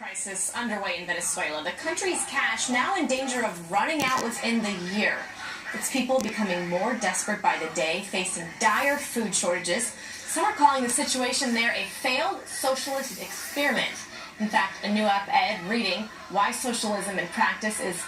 crisis underway in Venezuela. The country's cash now in danger of running out within the year. Its people becoming more desperate by the day, facing dire food shortages. Some are calling the situation there a failed socialist experiment. In fact, a new op-ed reading Why Socialism in Practice is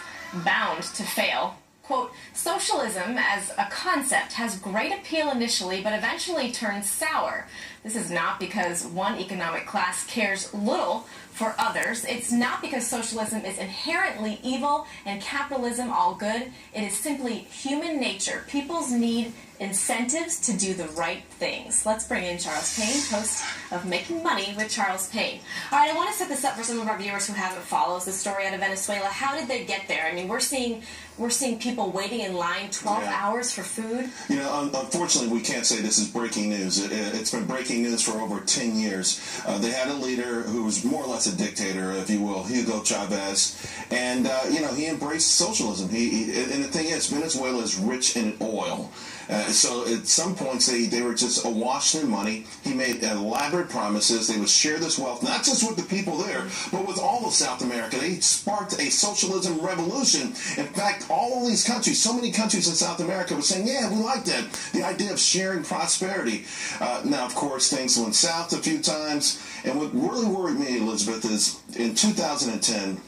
Bound to Fail. Quote, socialism as a concept has great appeal initially, but eventually turns sour. This is not because one economic class cares little for others. It's not because socialism is inherently evil and capitalism all good. It is simply human nature. People's need incentives to do the right things. Let's bring in Charles Payne, host of Making Money with Charles Payne. All right, I want to set this up for some of our viewers who haven't followed the story out of Venezuela. How did they get there? I mean, we're seeing people waiting in line 12 hours for food. You know, unfortunately, we can't say this is breaking news. It's been breaking news for over 10 years. They had a leader who was more or less a dictator, if you will, Hugo Chavez, and you know, he embraced socialism. And the thing is, Venezuela is rich in oil. So at some points they were just awash in money. He made elaborate promises. They would share this wealth, not just with the people there, but with all of South America. They sparked a socialism revolution. In fact, all of these countries, so many countries in South America were saying, yeah, we like that. The idea of sharing prosperity. Now, of course, things went south a few times. And what really worried me, Elizabeth, is in 2010,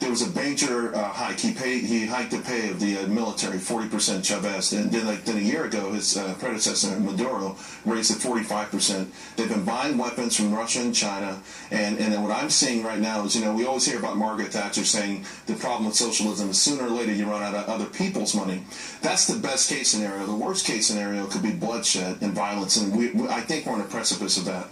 there was a major hike. He hiked the pay of the military 40%, Chavez. And then a year ago, his predecessor, Maduro, raised it 45%. They've been buying weapons from Russia and China. And then what I'm seeing right now is, you know, we always hear about Margaret Thatcher saying the problem with socialism is sooner or later you run out of other people's money. That's the best case scenario. The worst case scenario could be bloodshed and violence. And I think we're on the precipice of that.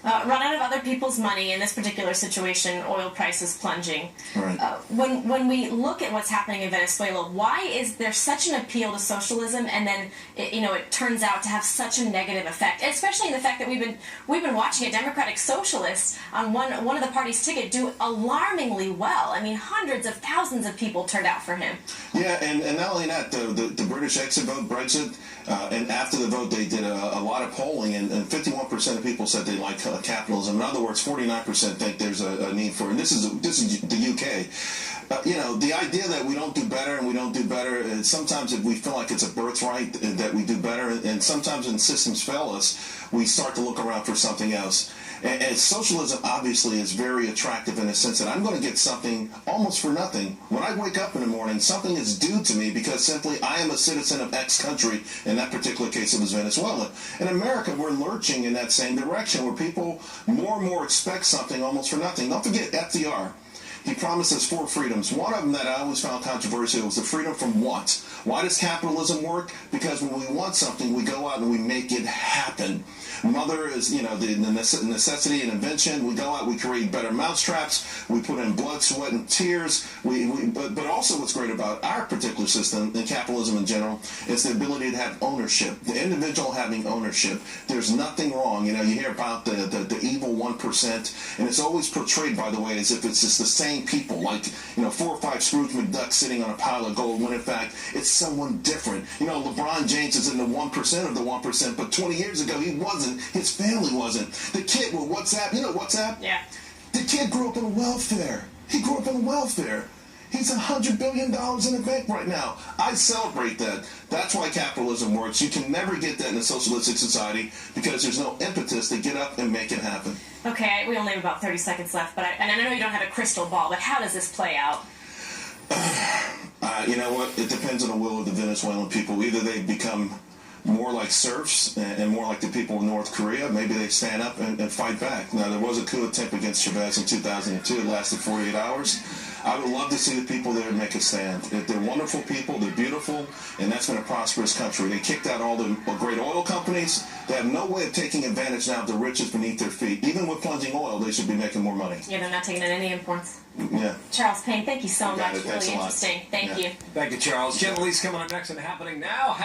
Run out of other people's money. In this particular situation, oil prices plunging. Right. When we look at what's happening in Venezuela, why is there such an appeal to socialism, and then it turns out to have such a negative effect? Especially in the fact that we've been watching a Democratic Socialist on one of the party's ticket do alarmingly well. I mean, hundreds of thousands of people turned out for him. Yeah, and not only that, the British exit vote, Brexit, and after the vote they did a lot of polling, and 51% of people said they like capitalism. In other words, 49% think there's a need for it. And this is the UK. You know, the idea that we don't do better and we don't do better, and sometimes we feel like it's a birthright that we do better, and sometimes when systems fail us, we start to look around for something else. And socialism obviously is very attractive in the sense that I'm going to get something almost for nothing. When I wake up in the morning, something is due to me because simply I am a citizen of X country. In that particular case, it was Venezuela. In America, we're lurching in that same direction where people more and more expect something almost for nothing. Don't forget FDR. He promised us 4 freedoms. One of them that I always found controversial was the freedom from want. Why does capitalism work? Because when we want something, we go out and we make it happen. Mother is, you know, the necessity and invention. We go out, we create better mousetraps. We put in blood, sweat, and tears. But also what's great about our particular system, and capitalism in general, is the ability to have ownership. The individual having ownership. There's nothing wrong. You know, you hear about the evil 1%, and it's always portrayed, by the way, as if it's just the same people, like, you know, 4 or 5 Scrooge McDucks sitting on a pile of gold, when in fact it's someone different. You know, LeBron James is in the 1% of the 1%, but 20 years ago he wasn't. His family wasn't. The kid with WhatsApp, you know WhatsApp? Yeah. The kid grew up on welfare. He grew up on welfare. He's $100 billion in the bank right now. I celebrate that. That's why capitalism works. You can never get that in a socialistic society because there's no impetus to get up and make it happen. Okay, we only have about 30 seconds left, but I know you don't have a crystal ball, but how does this play out? You know what? It depends on the will of the Venezuelan people. Either they become more like serfs and more like the people in North Korea. Maybe they stand up and fight back. Now, there was a coup attempt against Chavez in 2002. It lasted 48 hours. I would love to see the people there make a stand. They're wonderful people. They're beautiful. And that's been a prosperous country. They kicked out all the great oil companies. They have no way of taking advantage now of the riches beneath their feet. Even with plunging oil, they should be making more money. Yeah, they're not taking in any imports. Yeah. Charles Payne, thank you so much. Really interesting. Thank you. Thank you, Charles. Gentlely's coming up next and happening now.